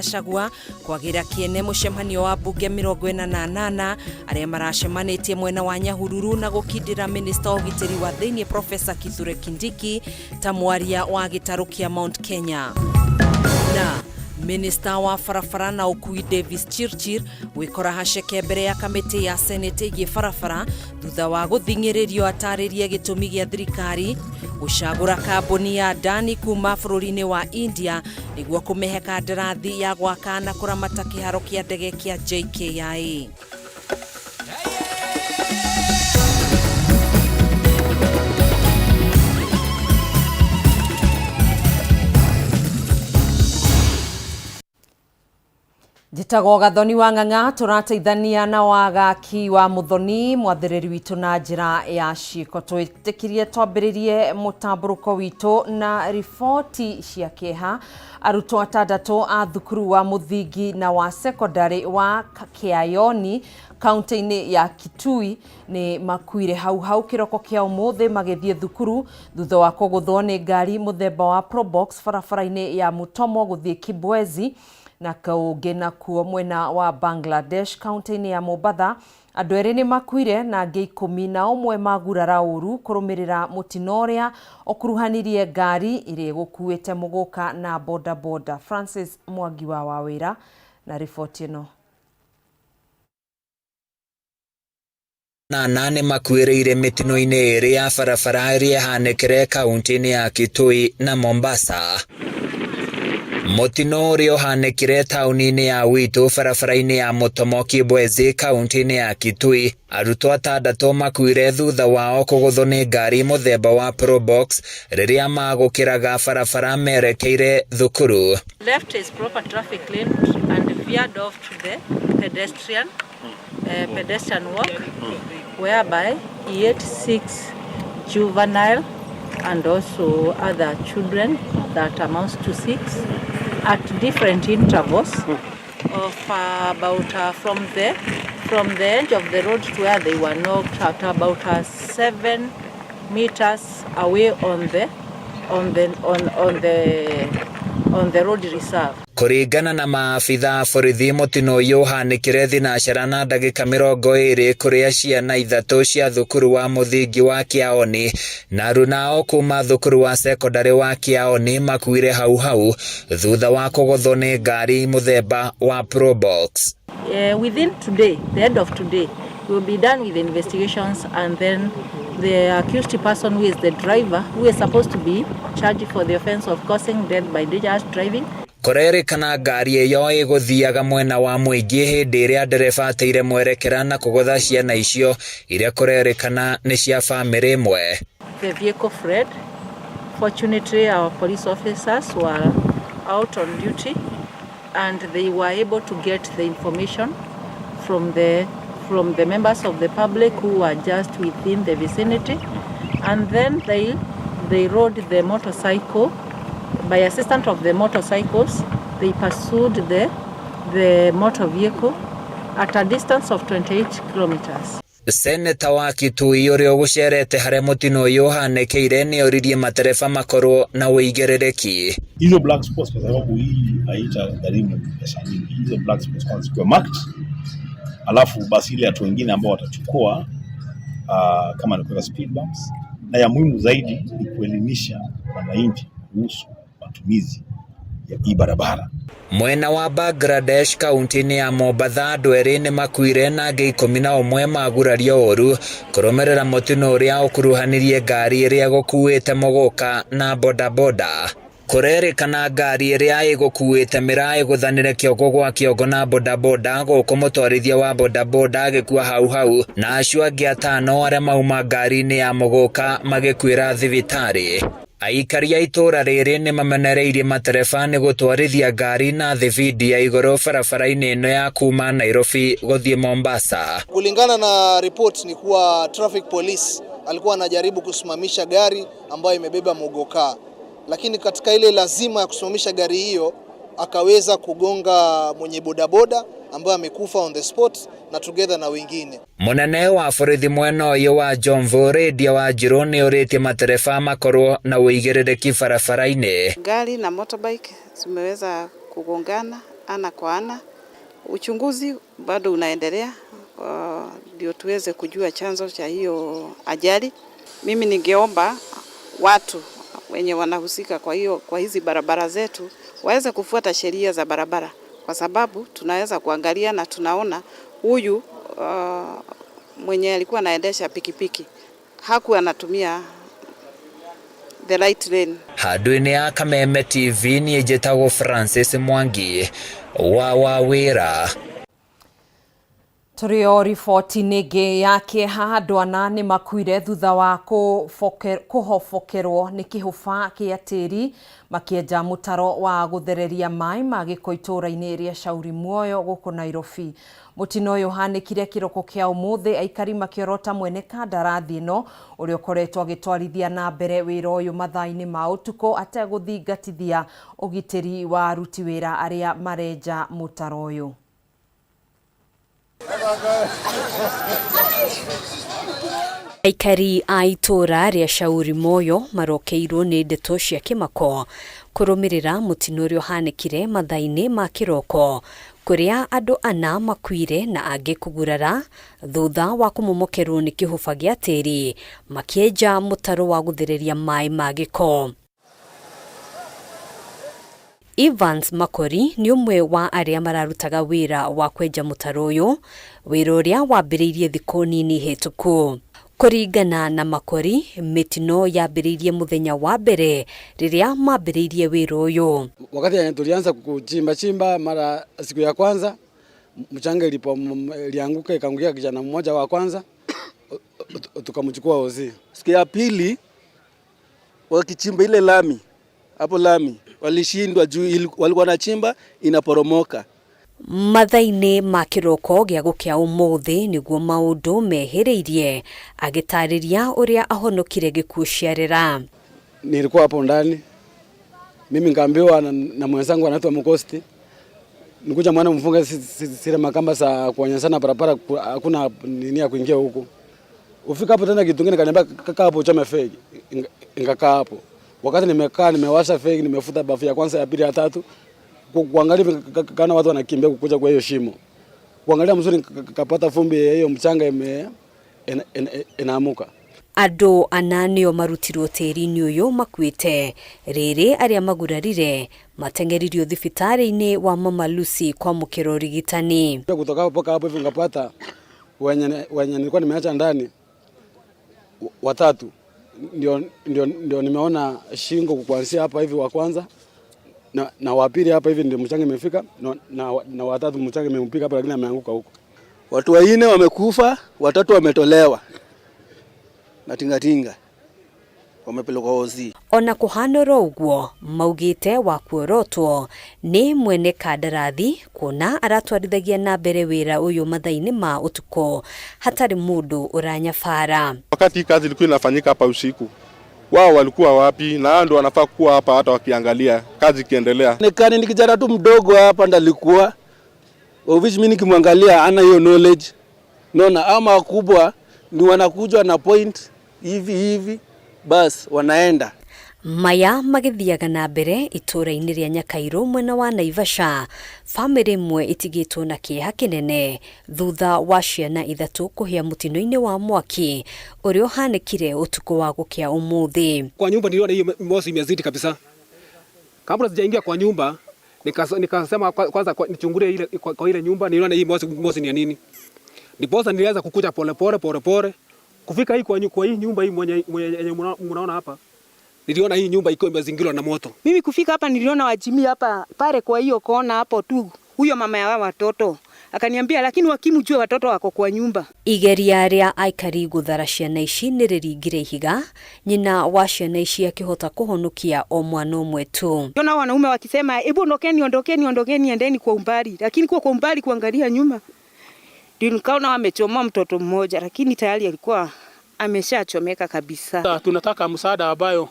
Gachagua kwagira kiene mucemanio wa bunge 48 aria maracemanitie mwena wa Nyahururu na gukindira minister ugitiri wa thiini Professor Kithure Kindiki ta mwaria wa gitaru kia Mount Kenya. Na Minister wa farafara na ukui Davis Chirchir wikora haceke mbere ya kamiti ya Senate igi farafara thutha wa guthingiririo ataririe gitumi gia thirikari gucagura kambuni ya Adani kuma bururi-ini wa India niguo kumehe kandarathi ya gwaka na kuramata kiharo kia ndege kia JKIA. Jitago Gathoni wa Ng'ang'a turateithania na wagaki wa Muthoni mwathiriri witu na njira ya ciiko twitikirie twambiririe mutamburuko witu na ripoti cia kieha. Arutwo atandatu a thukuru wa muthingi na wa secondary wa Kiayoni kaunti-ini ya Kitui ni makuire hau kiroko kia umuthi magithie thukuru thutha wa kuguthwo ni ngari muthemba wa Probox barabara-ini ya Mutomo guthie Kibwezi na kaugena kuo mwena wa Bangladesh kaunti-ini ya Mombasa. Andu eri ni makuire na angĩ 11 magurara uru kurumirira mutino uria okuruhanirie ngari iri gukuite muguka na boda. Francis Mwangi wa Wawira na ripoti ino. Nane makuireire mitino-ini iri ya barabara iria hanikire kaunti-ini ya Kitui na Mombasa. Mutino uria uhanikire tauni-ini ya Witu barabara-ini ya Mutomo Kibwezi kaunti-ini ya Kitui. Arutwo atandatu makuire thutha wao kuguthwo ni ngari muthemba wa Probox riria magukiraga barabara merekeire thukuru. Left his proper traffic lane and veered off to the pedestrian walk, whereby he hit 6 juvenile and also other children, that amounts to 6, at different intervals of about from the edge of the road to where they were knocked at about 7 meters away on the road reserve. Kuringana na maafitha borithi mutino uyu hanikire thinacara na ndagika 20 kuria ciana ithatu cia thukuru wa muthingi wa Kiaoni na arunao kuma thukuru wa secondary wa Kiaoni makuire hau thutha wa kuguthwo ni ngari muthemba wa Probox. Within today, the end of today, we will be done with the investigations, and then the accused person, who is the driver, who is supposed to be charged for the offense of causing death by dangerous driving. Kurerikana ngari iyo iguthiaga mwena wa Muingi hindi iria ndereba ateire mwerekera na kugutha ciana icio iria kurerikana ni cia family imwe. The vehicle fled. Fortunately, our police officers were out on duty and they were able to get the information from the members of the public who were just within the vicinity, and then they rode the motorcycle. By assistance of the motorcycles, they pursued the motor vehicle at a distance of 28 kilometers. Seneta wa Kitui uria gucerete hare mutino uyu hanekeire ni oririe matereba makorwo na uigirereki. Hizo black spots kwa sababu hii haita gharimu pesa nyingi. Hizo black spots kwanza zikiwa marked, alafu basi ile watu wengine ambao watachukua kama ni kwa speed bumps, na ya muhimu zaidi ni kuelimisha wananchi kuhusu matumizi ya hii barabara. Mwena wa Bangladesh kaunti-ini ya Mombasa andu eri ni makuire na angĩ 11 magurario uru kurumirira mutino uria ukuruhanirie ngari iria gukuite muguka na boda. Kurerikana ngari iria igukuite miraa iguthanire kiogo gwa kiogo na boda guku mutwarithia wa boda agikua hau na acio angĩ 5 aria mauma ngari-ini ya muguka magikuira thibitari. Aikari a itura riri ni mamenereirie matereba ni gutwarithia ngari na thibidi ya iguru barabara-ini ino ya kuma Nairobi guthie Mombasa. Kulingana na report ni kuwa traffic police alikuwa anajaribu kusimamisha gari ambayo imebeba mugoka, lakini katika ile lazima ya kusimamisha gari hiyo akaweza kugonga mwenye bodaboda ambaye amekufa on the spot na together na wengine. Munene wa borithi mwena uyu wa Jomvu Radio wa Njiro ni uritie matereba makorwo na uigirereki barabara-ini. Gari na motorbike zimeweza kugongana ana kwa ana. Uchunguzi bado unaendelea ndio tuweze kujua chanzo cha hiyo ajali. Mimi ningeomba watu wenye wanahusika kwa hizi barabara zetu waweze kufuata sheria za barabara, kwa sababu tunaweza kuangalia na tunaona huyu mwenye alikuwa anaendesha pikipiki hakuwa anatumia the right lane. Handũ-inĩ ya Kameme TV niĩ njĩtagwo Francis Mwangi wa wĩra. Turio riboti nĩngĩ ya kĩeha andũ ana nĩ makuire thutha wa kũhobokerwo nĩ kĩhũba kĩa tĩri makĩenja mũtaro wa gũthereria maĩ ma gĩko itũũra-inĩ rĩa Shauri Muoyo gũkũ Nairobi. Mũtino ũyũ ũhanĩkire kĩroko kĩa ũmũthĩ, aikari makĩorota mwene kandarathi ĩno ũrĩa ũkoretwo agĩtwarithia na mbere wĩra ũyũ mathaa-inĩ ma ũtukũ ategũthingatithia ũgitĩri wa aruti wĩra arĩa marenja mũtaro ũyũ. Aikari a itũũra rĩa Shauri Muoyo marokeirwo nĩ ndeto cia kĩmako kũrũmĩrĩra mũtino ũrĩa ũhanĩkire mathaa-inĩ ma kĩroko, kũrĩa andũ ana makuire na angĩ kũgurara thutha wa kũmomokerwo nĩ kĩhũba gĩa tĩri makĩenja mũtaro wa gũthereria maĩ ma gĩko. Evans Makori nĩ ũmwe wa arĩa mararutaga wĩra wa kwenja mũtaro ũyũ, wĩra ũrĩa wambĩrĩirie thikũ nini hĩtũku. Kũringana na Makori, mĩtino yambĩrĩirie mũthenya wa mbere rĩrĩa mambĩrĩirie wĩra ũyũ. Wakati tulianza kuchimba mara siku ya kwanza mchanga ilianguka ikaangukia kijana mmoja wa kwanza tukamchukua ozi. Siku ya pili wakichimba ile lami hapo lami walishindwa juu walikuwa wanachimba inaporomoka. Mathaa-inĩ ma kĩroko gĩa gũkĩa ũmũthĩ nĩguo maũndũ mehĩrĩirie, agĩtarĩria ũrĩa ahonokire gĩkuũ ciarĩra. Nilikuwa hapo ndani, mimi nikaambiwa na mwenzangu anaitwa Mukosti, nikuja mwana mfunga sile makamba za kuonyeshana barabara, hakuna nini ya kuingia huko. Ufika hapo tena kitu kingine kaniambia kaka hapo chome fegi, nikakaa hapo. Wakati nimekaa nimewasha fegi, nimefuta bafu ya kwanza, ya pili, ya tatu, kuangalia kana watu wanakimbia kukuja kwa hiyo shimo. Kuangalia mzuri kapata fumbi hiyo mchanga inaamuka. Andũ ana nĩo marutirwo tĩri-inĩ ũyũ makuĩte, rĩrĩ arĩa magurarire mateng'eririo thibitarĩ-inĩ wa Mama Lucy kwamũkĩra ũrigitani. Kutoka hapo mpaka hapo hivi ngapata wenye nilikuwa nimeacha ndani watatu, ndio nimeona shingo kuanzia hapa hivi wa kwanza na wa pili hapa hivi ndio mchanga imefika na watatu mchanga imempika hapa, lakini ameanguka huko. Watu wanne wamekufa, watatu wametolewa na tingatinga wamepelekwa ozi. Ona kũhanora ũguo maugĩte wa kuorotwo nĩ mwene kandarathi kuona aratwarithagia na mbere wĩra ũyũ mathaa-inĩ ma ũtukũ hatarĩ mũndũ ũranyabara. Wakati kazi ilikuwa inafanyika hapa usiku, wao walikuwa wapi? Na ndio wanafaa kuwa hapa hata wakiangalia kazi ikiendelea. Nikani ni kijana tu mdogo hapa ndalikuwa which mimi nikimwangalia ana hiyo knowledge. Naona ama wakubwa ni wanakuja na point hivi bas wanaenda. Maya magĩthiaga na mbere itũũra-inĩ rĩa Nyakairũ mwena wa Naivasha, famĩlĩ ĩmwe itigĩtwo na kĩeha kĩnene thutha wa ciana ithatũ kũhĩa mũtino-inĩ wa mwaki ũrĩa ũhanĩkire ũtukũ wa gũkĩa ũmũthĩ. Kwa nyumba niliona hiyo moshi imezidi kabisa. Kabla sijaingia kwa nyumba nikasema kwanza nichungulie ile kwa ile nyumba niliona hii moshi ni nini. Ndiposa nilianza kukuja pole kufika hii kwa hii nyumba hii mwenye mnaona hapa. Niliona hii nyumba iko imezingirwa na moto. Mimi kufika hapa niliona wajimi hapa pale kwa hiyo kona hapo tu. Huyo mama ya watoto akaniambia lakini wakimjua watoto wako kwa nyumba. Igeria rĩa aikari gũthara ciana ici nĩ rĩringire ihiga, nyina wa ciana ici akĩhota kũhonokia o mwana ũmwe tu. Ndio wanaume wakisema hebu ondokeni endeni kwa umbali, lakini kwa umbali kuangalia nyuma ndio nikaona wamechoma mtoto mmoja, lakini tayari alikuwa ameshachomeka kabisa. Tunataka msaada ambayo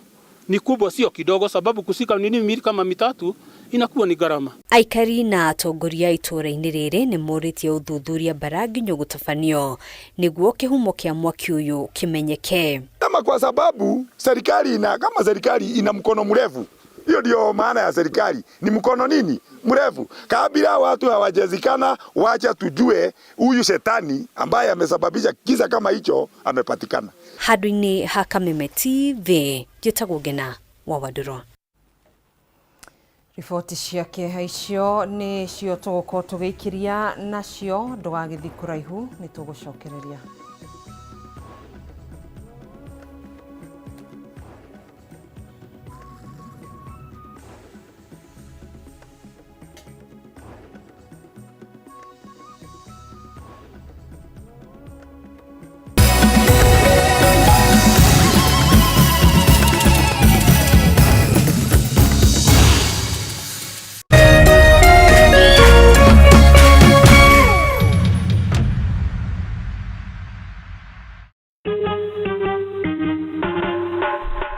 ni kubwa, sio kidogo, sababu kusika mili kama mitatu inakuwa ni gharama. Aikari na atongoria itũũra-inĩ rĩrĩ nĩ morĩtie ũthuthuria baranginyo gũtabanio nĩguo kĩhumo kĩa mwaki ũyũ kĩmenyeke. Kama kwa sababu serikali kama serikali ina mkono mrefu Hiyo ndio maana ya serikali. Ni mkono nini mrefu. Kabla watu hawajazikana, wacha tujue huyu shetani ambaye amesababisha kisa kama hicho amepatikana. Hadwini Hakameme TV Gitagwo Ng'ena wa Waduro. Riboti ciake haicio ni cio tugukorwo tugiikiria nacio, ndugagithi kuraihu ni tugucokereria.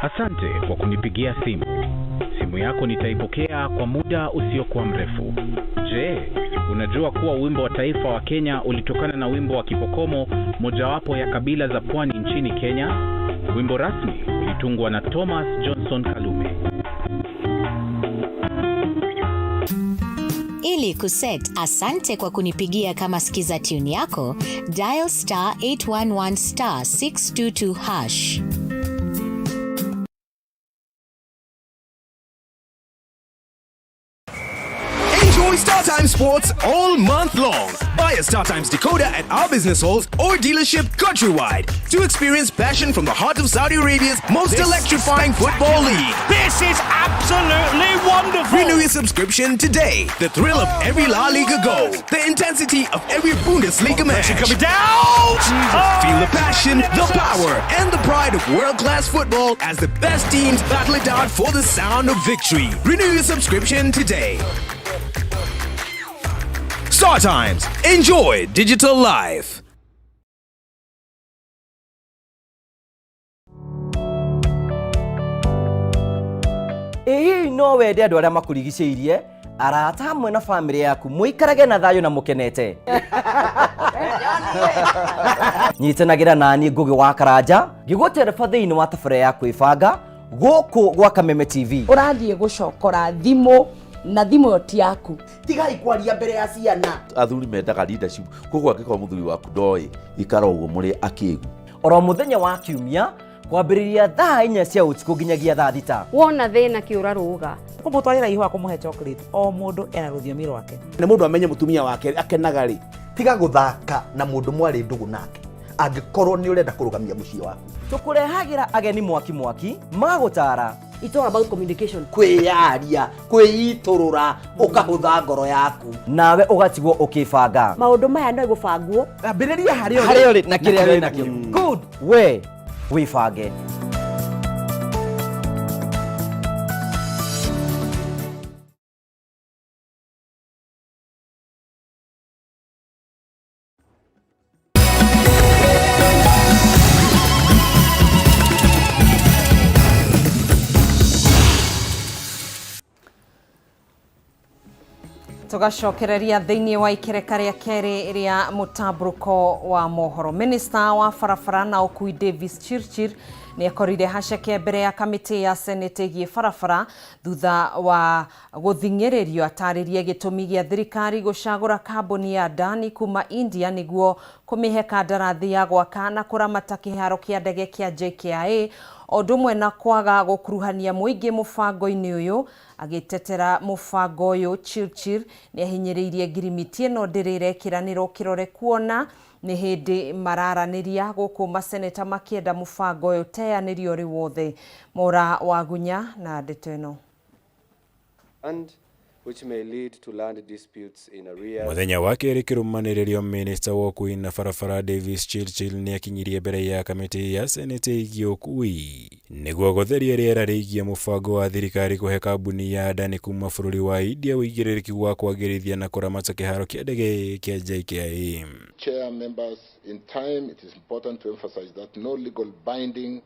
Asante kwa kunipigia simu. Simu yako nitaipokea kwa muda usiokuwa mrefu. Je, unajua kuwa wimbo wa taifa wa Kenya ulitokana na wimbo wa Kipokomo, mojawapo ya kabila za pwani nchini Kenya? Wimbo rasmi ulitungwa na Thomas Johnson Kalume. Ili kuset asante kwa kunipigia kama skiza tune yako, dial *811 *622#. Enjoy StarTimes Sports all month long. Buy a StarTimes decoder at our business halls or dealership countrywide to experience passion from the heart of Saudi Arabia's most electrifying football league. This is absolutely wonderful. Renew your subscription today. The thrill of every La Liga goal, the intensity of every Bundesliga match. Coming down. Feel the passion, the power, and the pride of world-class football as the best teams battle it out for the sound of victory. Renew your subscription today. StarTimes. Enjoy digital life. No wende andu aria makurigicĩirie, arata hamwe na family yaku muikarage na thayo na mukenete. Nyitanagira nani Ngugi wa Karanja ngigutereba thiini wa tabere ya kwibanga guku gwa Kameme TV. Urathie gucokora thimu na thimu yoti yaku. Tigai kwaria mbere ya ciana. Athuri mendaga leadership. Koguo angĩkorwo mũthuri waku ndoi ikara ũguo mũrĩ akĩgu. Oro muthenya wa kiumia kwambĩrĩria thaa 4 cia ũtukũ nginyagia thaa 6. Wona thĩna kĩũra rũga. Kũmũtwarĩra ihũa kũmũhe chocolate. O mũndũ ena rũthiomi rwake. Nĩ mũndũ amenye mũtumia wake akenaga rĩ. Tiga gũthaka na mũndũ mwarĩ ndũgũ nake. Angĩkorwo nĩ ũrenda kũrũgamia mũciĩ waku. Tũkũrehagira ageni mwaki magũtara. It's all about communication. Kwĩyaria, kwĩitũrũra, ũkahũtha ngoro yaku. Nawe ũgatigwo ũkĩbanga. Maũndũ maya no igũbangwo. Ambĩrĩria harĩa ũrĩ na kĩrĩa wĩ nakĩo. Good. We wibange. Tugacokereria thiini wa ikereka ria keri ria mutamburuko wa mohoro. Minister wa barabara na ukui Davis Chirchir ni akorire haceke mbere ya kamiti ya Senate gie barabara thutha wa guthingererio ataririe gitumi gia thirikari gucagura kambuni ya Adani kuma India niguo kumihe kandarathi ya gwaka na kuramata kiharo kia ndege kia JKIA odumwe na kwaga gukuruhania muingi mubango-ini uyu. Agitetera mubango uyu Chirchir ni ahinyiriirie ngirimiti ino ndirirekiranirwo kirore kuona ni hindi mararaniria guku maseneta makienda mubango uyu teanirio ri wothe. Mora Wagunya na ndeto ino. Which may lead to land disputes in arrears. Muthenya wa keri kirumaniririo minister wa ukui na barabara Davis Chirchir ni akinyirie mbere ya kamiti ya Senate igie ukui niguo gutheria riera rigie mubango wa thirikari kuhe kambuni ya Adani kuma bururi wa India uigirĩrĩki wa kwagĩrithia na kuramata kiharo kia ndege kia JKIA. Chair members, in time it is important to emphasize that no legal binding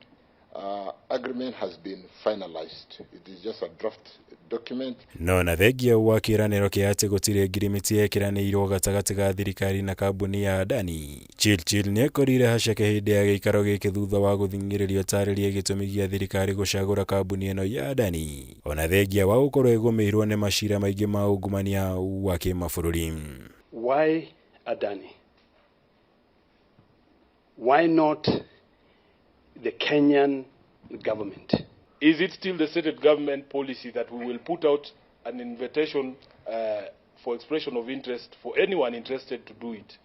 agreement has been finalized. It is just a draft document. No na thengia wa kiraniro kia ati gutire ngirimiti yekiranirwo gatagati ga thirikari na kambuni ya Adani. Churchill ne korire haceke hindi ya gikaro giki thutha wa guthingiririo tarĩria gitumi gia thirikari gucagura kambuni eno ya Adani. Ona thengia wa gukorwo egumirwo ne mashira maingi ma ungumania wa kimabũrũri. Why Adani? Why not the Kenyan government? Is it still the stated government policy that we will put out an invitation for expression of interest for anyone interested to do it?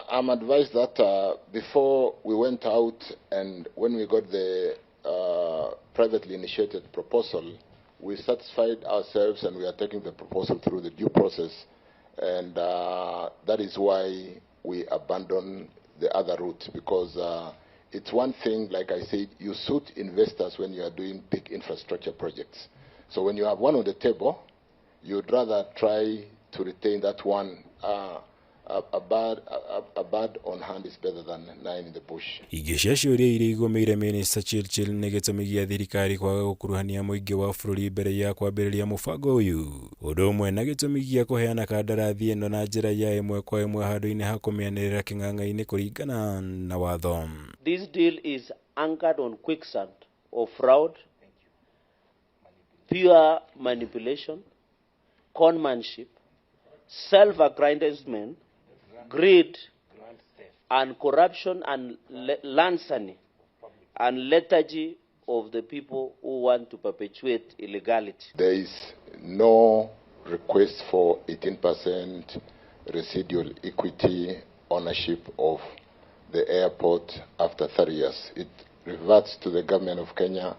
I'm advised that before we went out and when we got the privately initiated proposal, we satisfied ourselves and we are taking the proposal through the due process, and that is why we abandoned the other route, because it's one thing, like I said, you suit investors when you are doing big infrastructure projects. So when you have one on the table, you'd rather try to retain that one. A bird on hand is better than 9 in the bush. Igecia ciũria iria igũmĩire Minister Churchill nĩ gĩtũmi gĩa thirikari kwaga gũkuruhania mũingĩ wa bũrũri mbere ya kwambĩrĩria mũbango ũyũ. Ũndũ ũmwe na gĩtũmi gĩa kũheana kandarathi ĩno na njĩra ya ĩmwe kwa ĩmwe handũ-inĩ ha kũmĩanĩrĩra kĩng'ang'a-inĩ kũringana na watho. This deal is anchored on quicksand of fraud, pure manipulation, conmanship, self-aggrandizement, greed and corruption and larceny and lethargy of the people who want to perpetuate illegality. There is no request for 18% residual equity ownership of the airport after 30 years. It reverts to the government of Kenya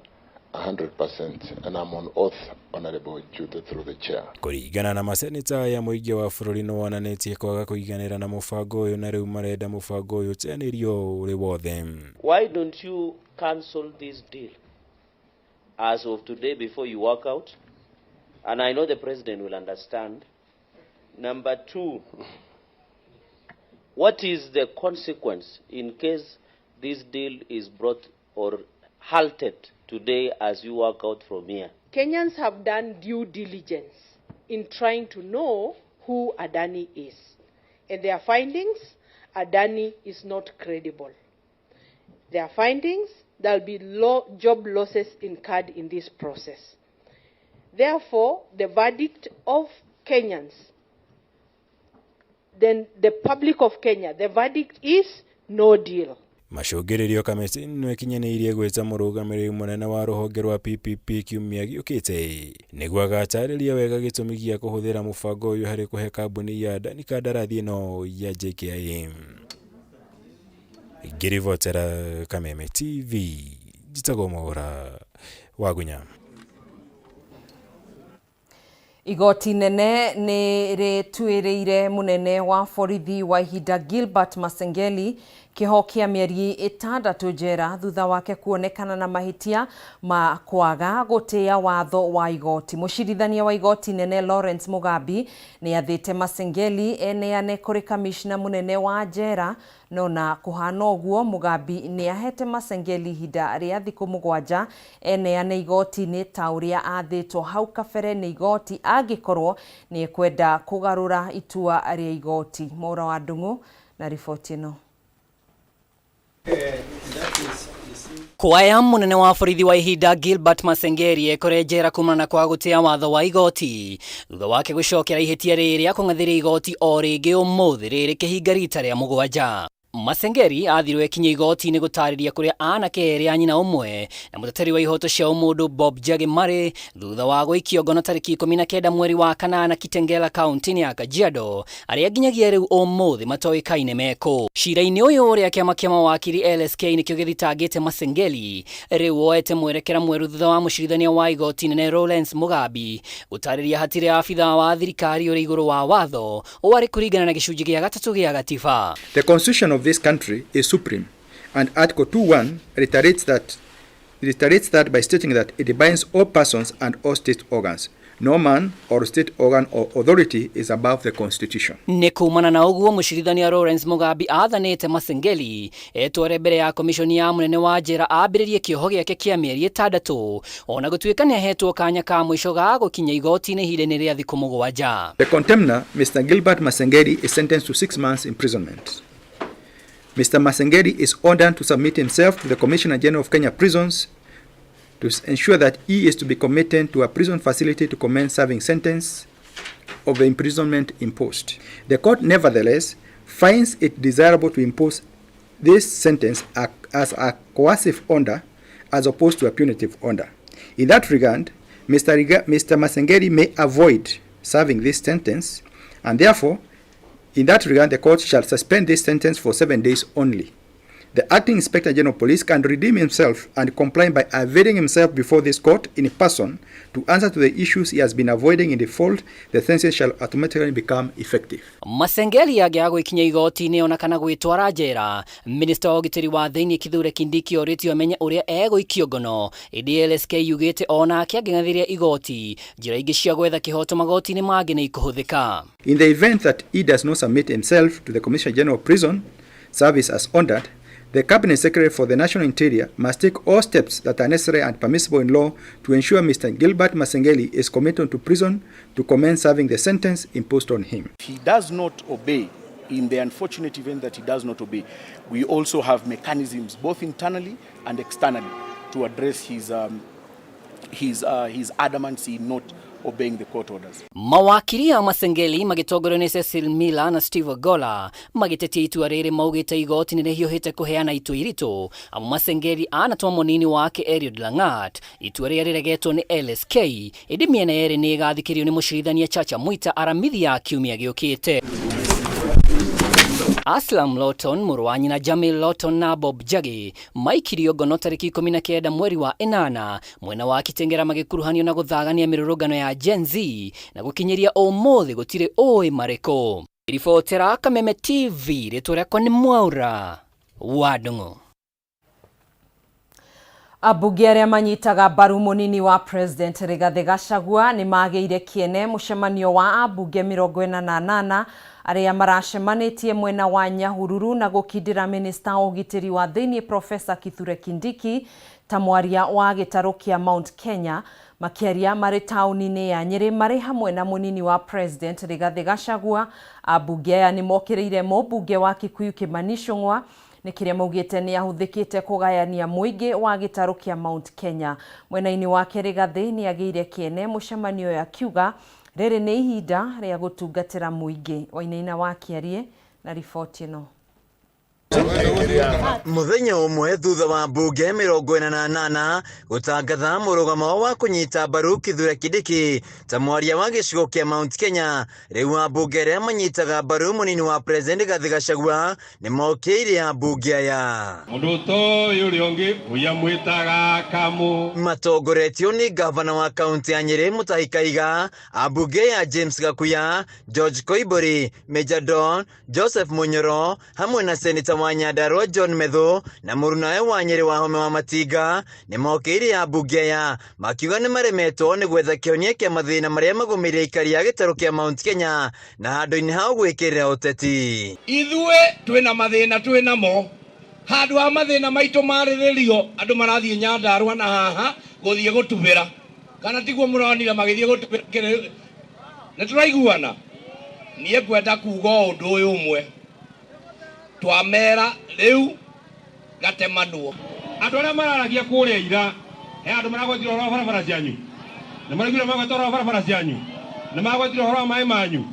100%, and I'm on oath, Honorable Jude, through the chair. Kũringana na maseneta ya mũingĩ wa bũrũri nĩ wonanĩtie kwaga kũiganĩra na mũbango ũyũ na rĩu marenda mũbango ũyũ ũteanĩrio ũrĩ wothe. Why don't you cancel this deal as of today before you walk out? And I know the president will understand. Number two, what is the consequence in case this deal is brought or halted today as you walk out from here? Kenyans have done due diligence in trying to know who Adani is. And their findings, Adani is not credible. Their findings, there will be job losses incurred in this process. Therefore, the verdict of Kenyans, then the public of Kenya, the verdict is no deal. Macũngĩrĩrio kamĩtĩ nĩ ĩkinyanĩirie gwĩta mũrũgamĩrĩri mũnene wa rũhonge rwa PPP kiumia gĩũkĩte nĩguo agatarĩria wega gĩtũmi gĩa kũhũthĩra mũbango ũyũ harĩ kũhe kambuni ya Adani kandarathi ĩno ya JKIA. Ngĩribotera Kameme TV, njĩtagwo Mwaũra wa Gunya. Igoti nene nĩ rĩtuĩrĩire mũnene wa borithi wa ihinda Gilbert Masengeli kĩho kĩa mĩeri 6 njera thutha wake kuonekana na mahĩtia ma kwaga gũtĩĩa watho wa igoti. Mũcirithania wa igoti nene Lawrence Mugambi nĩ athĩte Masengeli eneane kũrĩ kamishna mũnene wa njera, no na kũhana ũguo Mugambi nĩ ahete Masengeli ihinda rĩa thikũ 7 eneane igoti-inĩ ta ũrĩa athĩtwo hau kabere nĩ igoti angĩkorwo nĩ ekwenda kũgarũra itua rĩa igoti. Mwaũra wa Ndung'u na riboti ĩno. Kwaya munene wa borithi wa ihinda Gilbert Masengeli ekore njera kumana na kwaga gũtĩĩa watho wa igoti thutha wake gũcokera ihĩtia rĩrĩa kũng'athĩria igoti o rĩngĩ ũmũthĩ rĩrĩ kĩhinga rita rĩa 7. Masengeli athirwe kinya igoti-inĩ gũtarĩria kũrĩa anake erĩ a nyina ũmwe na mũteteri wa ihoto cia ũmũndũ Bob Njagi marĩ thutha wa gũikio ngono tarĩki 19 mweri wa kanana Kitengela kaunti-inĩ ya Kajiado, arĩa nginyagia rĩu ũmũthĩ matoĩkaine meko. Cira-inĩ ũyũ ũrĩa kĩama kĩa mawakiri LSK nĩkĩo gĩthitangĩte Masengeli rĩu woete mwerekera mwerũ thutha wa mũcirithania wa igoti nene Lawrence Mugambi gũtarĩria hatirĩ abitha wa thirikari ũrĩ igũrũ wa watho warĩ kũringana na gĩcunjĩ gĩa 3 gĩa gatiba. The constitution of this country is supreme, and Article 2.1 reiterates that by stating that it binds all persons and all state organs. no man or state organ or authority is above the Constitution. Nĩ kumana na ũguo mũcirithania Lawrence Mugambi athanĩte Masengeli etware mbere ya komishoni ya mũnene wa njera ambĩrĩrie kĩoho gĩake kĩa mĩeri 6 ona gũtuĩka nĩ ahetwo kanya ka mũico ga gũkinya igoti-inĩ ihinda-inĩ rĩa thikũ 7. The contemner, Mr. Gilbert Masengeli, is sentenced to 6 months imprisonment. Mr. Masengeli is ordered to submit himself to the Commissioner General of Kenya Prisons to ensure that he is to be committed to a prison facility to commence serving sentence of the imprisonment imposed. The court nevertheless finds it desirable to impose this sentence as a coercive order as opposed to a punitive order. In that regard, Mr. Masengeli may avoid serving this sentence, and therefore, in that regard, the court shall suspend this sentence for 7 days only. The acting Inspector General of Police can redeem himself and comply by availing himself before this court in person to answer to the issues he has been avoiding. In default, the sentence shall automatically become effective. Masengeli angĩaga gũkinya igoti-inĩ ona kana gwĩtwara njera, Minister wa ũgitĩri wa thĩinĩ Kithure Kindiki orĩtio amenye ũrĩa egũikio ngono. LSK yugĩte ona akĩang'ethanĩria igoti, njĩra ingĩ cia gwetha kĩhoto magoti-inĩ mangĩ nĩ ikũhũthĩka. In the event that he does not submit himself to the Commissioner General of Prison Service as ordered, the Cabinet Secretary for the National Interior must take all steps that are necessary and permissible in law to ensure Mr. Gilbert Masengeli is committed to prison to commence serving the sentence imposed on him. If he does not obey, in the unfortunate event that he does not obey, we also have mechanisms both internally and externally to address his adamancy in not obeying the court orders. Mawakiri ya Masengeli magĩtongorio nĩ Cecil Miller na Steve Ogolla magĩtetia itua rĩrĩ maugĩte igoti nĩ rĩhiũhĩte kũheana itua iritũ amu Masengeli anatwa mũnini wake Eliud Langat. Itua rĩrĩa rĩregetwo nĩ LSK ĩndĩ mĩena yerĩ nĩ ĩgathikĩrĩrio nĩ mũcirithania Chacha Mwita aramithi ya kiumia gĩũkĩte. Aslam Lawton, mũrũ wa nyina Jamil Lawton na Bob Jagi maikirio ngono tarĩki 19 mweri wa 8 mwena wa Kitengera magĩkuruhanio na gũthagania mĩrũrũngano ya Gen Z na gũkinyĩria ũmũthĩ gũtirĩ ũĩ marĩkũ. Ribotera Kameme TV rĩtwa rĩakwa nĩ Mwaura wa Ndung'u. Abunge arĩa manyitaga mbaru mũnini wa President Rigathi Gachagua nĩ magĩire kĩene mũcemanio wa abunge 48 arĩa maracemanĩtie mwena wa Nyahururu na gũkindĩra Minister wa ũgitĩri wa thĩinĩ Professor Kithure Kindiki ta mwaria wa gĩtarũ kĩa Mount Kenya makĩaria marĩ taũni-inĩ ya Nyeri marĩ hamwe na mũnini wa President Rigathi Gachagua. Abunge aya nĩ mokĩrĩire mũmbunge wa Kikuyu Kimani Ichung'wa nĩ kĩrĩa maugĩte nĩ ahũthĩkĩte kũgayania mũingĩ wa gĩtarũ kĩa Mount Kenya. Mwena-inĩ wake Rigathi nĩ agĩire kĩene mũcemanio ya kiuga rĩrĩ nĩ ihinda rĩa gũtungatĩra mũingĩ. Wainaina wa Kĩarie na riboti ĩno. Muthenya umwe thutha wa mbunge 48 gutangatha mũrũgamo wa kũnyita mbaru Kithure Kindiki ta mwaria wa gĩcigo kĩa Mount Kenya, rĩu ambunge arĩa manyitaga mbaru mũnini wa President Rigathi Gachagua nĩ mokĩire ambunge aya. Mũndũ ũyũ ũrĩa ũngĩ ũya mwĩtaga Kamu matongoretio nĩ gavana wa kaunti ya Nyeri Mutahi Kahiga, ambunge ya James Gakuya, George Koimburi, Major Don, Joseph Munyoro hamwe na Senator wa Nyandarua John Medho na mũrunawe wa Nyeri Wahome wa Matinga nĩ mokĩire ambunge aya makiuga nĩ maremetwo nĩ gwetha kĩhonia kĩa mathĩna marĩa magũmĩire aikari a gĩtarũ kĩa Mount Kenya na handũ-inĩ ha gwĩkĩrĩra ũteti. Ithuĩ twĩna mathĩna twĩnamo, handũ ha mathĩna maitũ marĩrĩrio andũ marathiĩ Nyandarua na haha gũthiĩ gũtubĩra, kana tiguo mũronire magĩthiĩ gũtubĩra. Nĩ tũraiguana. Niĩ kwenda kuuga ũndũ ũyũ ũmwe, twamera rĩu gatemanwo. Andũ arĩa mararagia kũrĩa ira andũ maragwetire ũhoro wa barabara cianyu, nĩ maragwire magwetire ũhoro wa barabara cianyu, nĩ magwetire ũhoro wa maĩ manyu.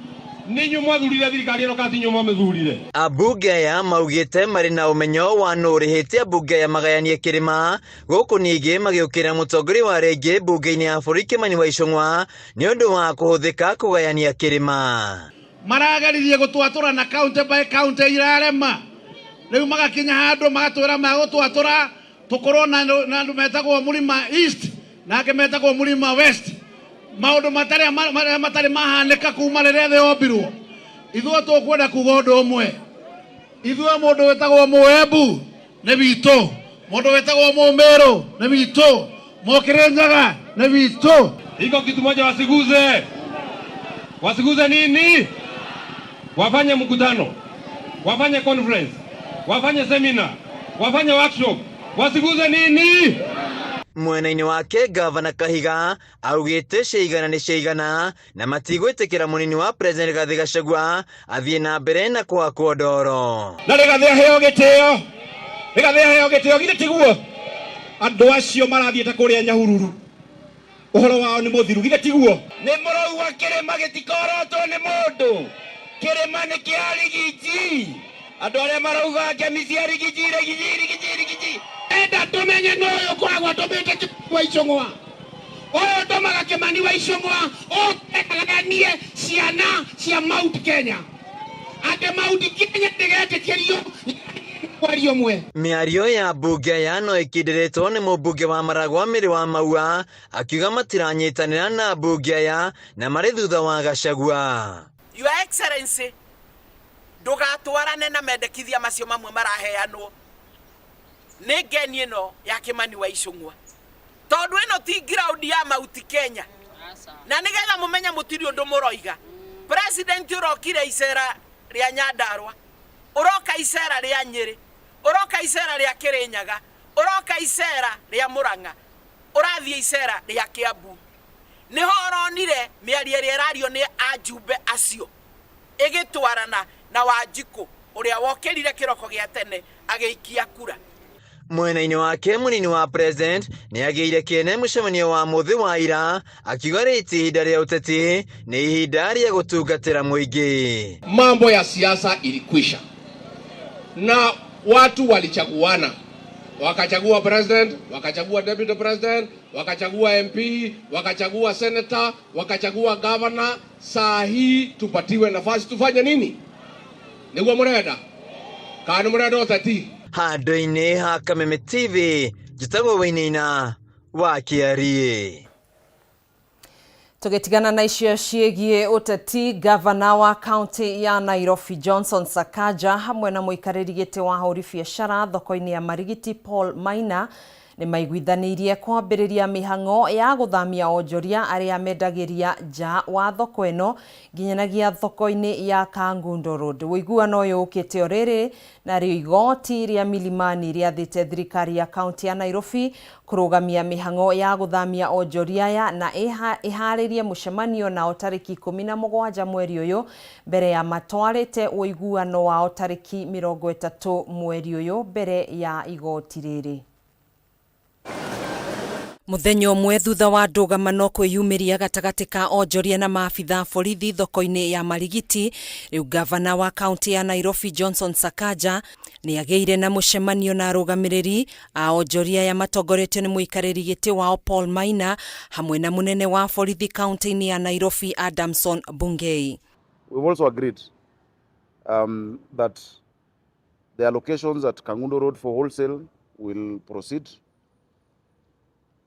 Ninyu mwathurire thirikari ĩno kasi nyuma mĩthurire. Ambunge aya maugĩte marĩ na ũmenyo wa nũrĩhĩte ambunge aya magayanie kĩrĩma gũkũ ningĩ magĩũkĩra mũtongoria wa rĩngĩ mbunge-inĩ ya bũrũri Kimani wa Ichung'wa nĩ ũndũ wa kũhũthĩka kũgayania kĩrĩma. Maragaririe gũtwatũra na county by county irarema, rĩu magakinya handũ magatwĩra magũtwatũra tũkorwo na andũ metagwo Mũrima East na angĩ metagwo Mũrima West. Maũndũ matarĩ mahanĩka kuma rĩrĩa thĩ yombirwo. Ithuĩ tũkwenda kuga ũndũ ũmwe, ithuĩ mũndũ wĩtagwo Mũembu nĩ witũ, mũndũ wĩtagwo Mũmĩrũ nĩ witũ, Mũkĩrĩnyaga nĩ witũ, Iko kitu moja wasiguze. Wasiguze nini? Wafanye mkutano, wafanye conference, wafanye seminar, wafanye workshop. Wasiguze nini? Mwena-inĩ wake Gavana Kahiga augĩte ciigana nĩ ciigana na matigwĩtĩkĩra mũnini wa President Rigathi Gachagua athiĩ na mbere na kwakwo ndoro. Na Rigathi aheo gĩtĩo. Rigathi aheo gĩtĩo githĩ tiguo? Andũ acio marathiĩte kũrĩa Nyahururu. Ũhoro wao nĩ mũthiru githĩ tiguo? Nĩ mũrauga kĩrĩma gĩtikorotwo nĩ mũndũ. Kĩrĩma nĩ kĩa Rigiji. Andũ arĩa marauga ngemi cia Rigiji. Enda tumenye n'ũyũ ũkoragwo atũmĩte Kĩmani wa Icũng'wa. Ũyũ ũtũmaga Kĩmani wa Icũng'wa ũkaganie ciana cia Mount Kenya. Atĩ Mount Kenya ndĩgetĩkĩrio kwario mwe. Mĩario ya mbunge ya no ĩkindĩrĩtwo nĩ mũmbunge wa Maragwa Mĩrĩ wa Maua akiuga matiranyitanĩra na mbunge ya na marĩ thutha wa Gachagua. Your Excellency, ndũgatwarane na mendekithia macio mamwe maraheanwo nĩ ngeni ĩno ya Kĩmani wa Icũng'wa, tondũ ĩno ti ground ya Mount Kenya, na nĩgetha mũmenye mũtiri ũndũ mũroiga. President ũrokire icera rĩa Nyandarua, ũroka icera rĩa Nyĩrĩ, ũroka icera rĩa Kĩrĩnyaga, ũroka icera rĩa Mũrang'a, ũrathiĩ icera rĩa Kĩambu. Nĩho ũronire mĩario ĩrĩa ĩrario nĩ ajumbe acio ĩgĩtwarana na Wanjikũ ũrĩa wokĩrire kĩroko gĩa tene agĩikia kura. Mwena-inĩ wake mũnini wa President nĩ agĩire kĩene mũcemanio wa mũthĩ wa ira akiuga rĩti ihinda rĩa ũteti nĩ ihinda rĩa gũtungatĩra mũingĩ. Mambo ya siasa ilikwisha na watu walichaguana, wakachagua president, wakachagua deputy president, wakachagua MP, wakachagua senator, wakachagua governor. Saa hii tupatiwe nafasi tufanye nini? Niguo murenda kana murenda ũteti? Handũ-inĩ ha Kameme TV njĩtagwo Wainaina wa Kĩarie. Tugitigana na icio ciĩgiĩ ũteti, gavana wa kaunti ya Nairobi Johnson Sakaja hamwe na mũikarĩri gĩtĩ wa ahũri biacara thoko-inĩ ya Marigiti Paul Maina nĩ maiguithanĩirie kwambĩrĩria mĩhang'o ya gũthamia onjoria arĩa mendagĩria nja wa thoko ĩno nginyanagia thoko-inĩ ya Kangundo Road. Ũiguano ũyũ ũkĩte o rĩrĩ narĩo igoti rĩa Milimani rĩathĩte thirikari ya kaunti ya Nairobi kũrũgamia mĩhang'o ya gũthamia onjoria aya na ĩharĩrie mũcemanio nao tarĩki 17 mweri ũyũ mbere ya matwarĩte ũiguano wao tarĩki 30 mweri ũyũ mbere ya igoti rĩrĩ. Muthenya ũmwe thutha wa ndũgamano kwĩyumĩria gatagatĩ ka onjoria na maabitha borithi thoko-inĩ ya Marigiti, rĩu gavana wa kaunti ya Nairobi Johnson Sakaja nĩ agĩire na mũcemanio na arũgamĩrĩri a onjoria ya matongoretio nĩ mũikarĩri gĩtĩ wao Paul Maina hamwe na mũnene wa borithi kaunti-inĩ ya Nairobi Adamson Bungei. We've also agreed that the allocations at Kangundo Road for wholesale will proceed,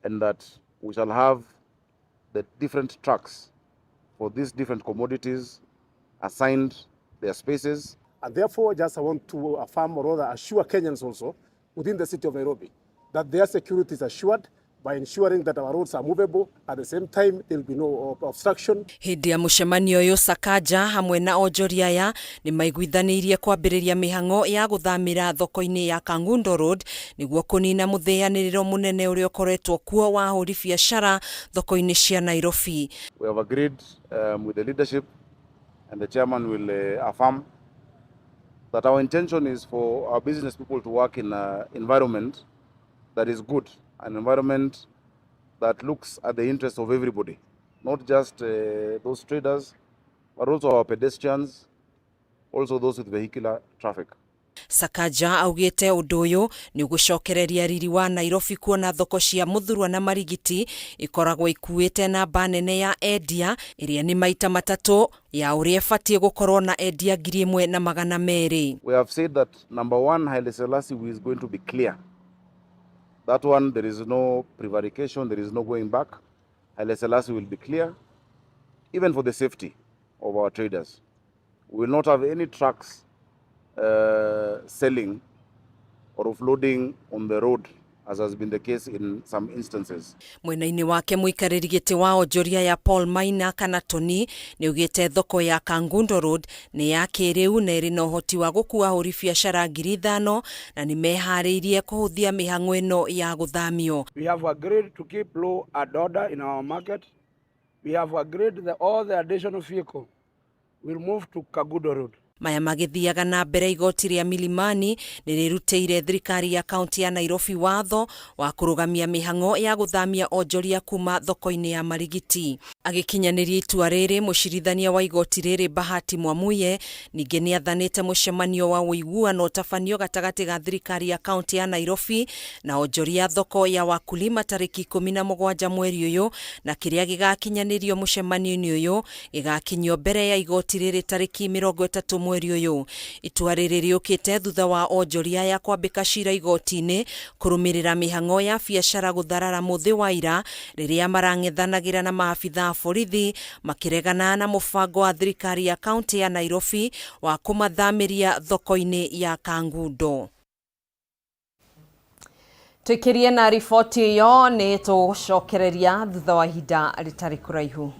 and that we shall have the different trucks for these different commodities assigned their spaces. And therefore, I want to affirm or rather assure Kenyans also within the city of Nairobi that their security is assured by ensuring that our roads are movable. At the same time, there will be no obstruction. Hĩndĩ ya mũcemanio ũyũ Sakaja hamwe na onjoria aya nĩ maiguithanĩirie kwambĩrĩria mĩhang'o ya gũthamĩra thoko-inĩ ya Kangundo Road nĩguo kũnina mũthĩanĩrĩro mũnene ũrĩa ũkoretwo kuo wa ahũri biacara thoko-inĩ cia Nairobi. We have agreed with the leadership, and the chairman will affirm that our intention is for our business people to work in an environment that is good, an environment that looks at the interests of everybody, not just those traders, but also our pedestrians, also those with vehicular traffic. Sakaja augĩte ũndũ ũyũ nĩ ũgũcokereria riri wa Nairobi kuona thoko cia Mũthurwa na Marigiti ikoragwo ikuĩte namba nene ya endia ĩrĩa nĩ maita matatũ ya ũrĩa ĩbatiĩ gũkorwo na endia 1,200. We have said that number one, Haile Selassie is going to be clear. That one, there is no prevarication, there is no going back. Haile Selassie will be clear, even for the safety of our traders. We will not have any trucks selling or offloading on the road as has been the case in some instances. Mwena-ini wake muikariri giti wa onjoria ya Paul Maina kana Tony ni ugite thoko ya Kangundo Road ni ya kiriu na iri na uhoti wa gukua huri biashara 5,000 na ni mehariirie kuhuthia mihang'o ino ya guthamio. We have agreed to keep law and order in our market. We have agreed that all the additional vehicle will move to Kangundo Road. Maya magithiaga na mbere igoti ria Milimani niriruteire thirikari ya kaunti ya Nairobi watho wa kurugamia mihang'o ya guthamia onjoria kuma thoko-ini ya Marigiti. Agikinyaniria itua riri mucirithania wa igoti riri Bahati Mwamuye ninge ni athanite mucemanio wa uiguano tabanio gatagati ga thirikari ya kaunti ya Nairobi na onjoria thoko ya Wakulima tariki 17 mweri uyu na kiria gigakinyanirio mucemanio-ini uyu gigakinyio mbere ya igoti riri tariki 30 mweri uyu. Itua riri riukite thutha wa onjoria ya kwambika cira igoti-ini kurumirira mihang'o ya biashara gutharara muthi wa ira riria marang'ethanagira na maafitha borithi makiregana na mubango wa thirikari ya kaunti ya Nairobi wa kumathamiria thoko-ini ya Kangundo. Tukirie na riboti iyo ni tugucokereria thutha wa ihinda ritari kuraihu.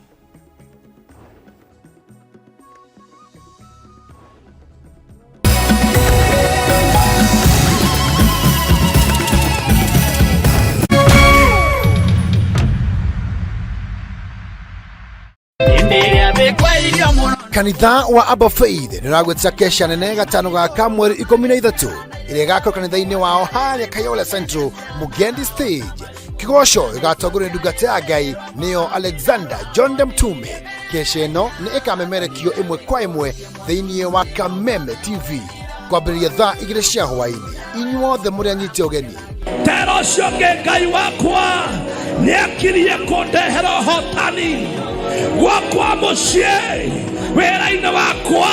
Kanitha wa Abba Faith niragwetsa kesha nene gatano gaka mweri 13 ire gako kanitha-ini wao haria Kayole Central Mugendi Stage. Kigosho igatongore ndungata ya Ngai niyo Alexander John Demtume. Kesha ino ni ikamemerekio imwe kwa imwe thiini wa Kameme TV kwambĩrĩria thaa 2 cia hwaĩ-inĩ. Inyuothe mũrĩ anyite ũgeni. Tero cionge Ngai wakwa nĩakirie kũndehera ũhotani gwakwa mũciĩ wĩra-inĩ wakwa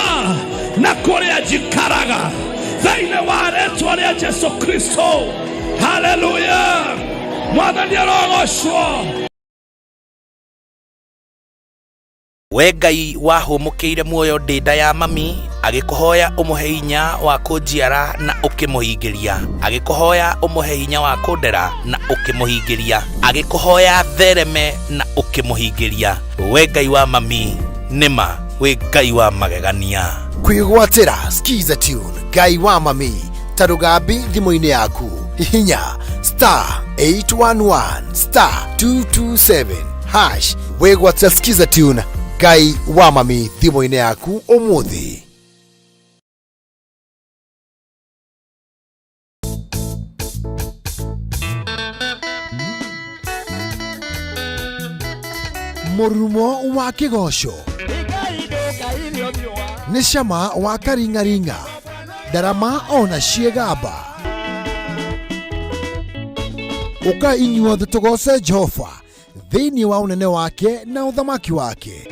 na kũrĩa njikaraga thĩinĩ wa rĩĩtwa rĩa Jesu Kristo. Haleluya! Mwathani arogocwo. We Ngai wahũmũkĩire muoyo ndĩnda ya mami agĩkũhoya ũmũhe hinya wa kũnjiara na ũkĩmũhingĩria, agĩkũhoya ũmũhe hinya wa kũndera na ũkĩmũhingĩria, agĩkũhoya thereme na ũkĩmũhingĩria. We Ngai wa mami nĩma we Ngai wa magegania. Kwĩgwatĩra skiza tune Ngai wa mami tarugambi thimũ-inĩ yaku hihinya *811 *227 hash wĩgwatĩra skiza tune Ngai wa mami thimũ-inĩ yaku ũmũthĩ. Mũrumo wa kĩgoco nĩ cama wa karingaringa ndarama ona ciĩgamba. Ũka inyuothe tũgoce Jehova thĩinĩ wa ũnene wake na ũthamaki wake.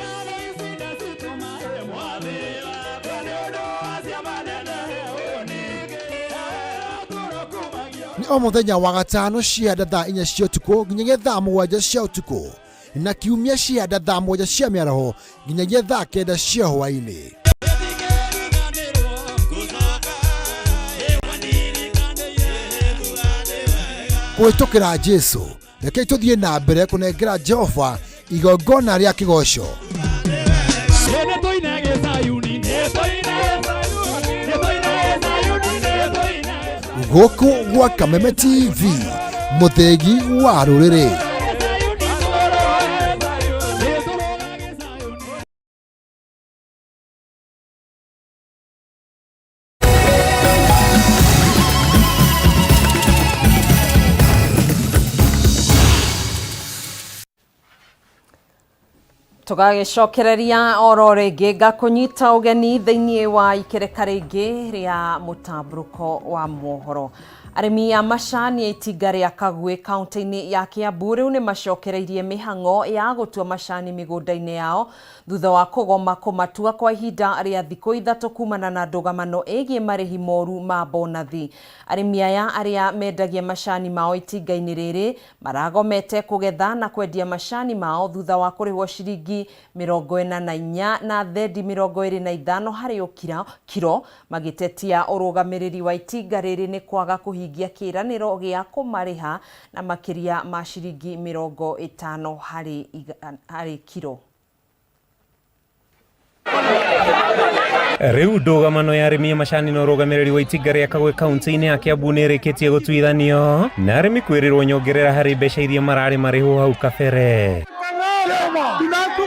Ni o mũthenya wa gatano cianda thaa 4 cia ũtukũ nginyagia thaa 7 cia ũtukũ na kiumia cianda thaa 1 cia mĩaraho nginyagia thaa 9 cia hwaĩ-inĩ. Kũhĩtũkĩra Jesu reke tũthiĩ na mbere kũnengera Jehova igongona rĩa kĩgoco. Gũkũ gwa Kameme TV mũthĩgi wa rũrĩrĩ. Tugagicokereria oro ringi ngakunyita ugeni thiini wa ikereka ringi ria mutamburuko wa mohoro. Arimi a macani itinga ria Kagwe kaunti-ini ya Kiambu riu ni macokereirie mihang'o ya gutua macani migunda-ini yao thutha wa kugoma kumatua kwa ihinda ria thikũ 3 kumana na ndũgamano ĩgiĩ marĩhi moru ma bonathi. Arimi aya aria mendagia macani mao itinga-ini riri maragomete kugetha na kwendia macani mao thutha wa kurĩhwo ciringi ciringi 44 na thendi 25 harĩ kiro magĩtetia ũrũgamĩrĩri wa itinga rĩrĩ nĩ kwaga kũhingia kĩĩranĩro gĩa kũmarĩha na makĩria ma ciringi 50 harĩ kiro. Riu ndũgamano ya arĩmi a macani na ũrũgamĩrĩri wa itinga rĩa Kagwe kaunti-inĩ ya Kiambu nĩ ĩrĩkĩtie gũtuithanio na arĩmi kwĩrĩrwo nyongerera harĩ mbeca iria mararĩ marĩhwo hau kabere.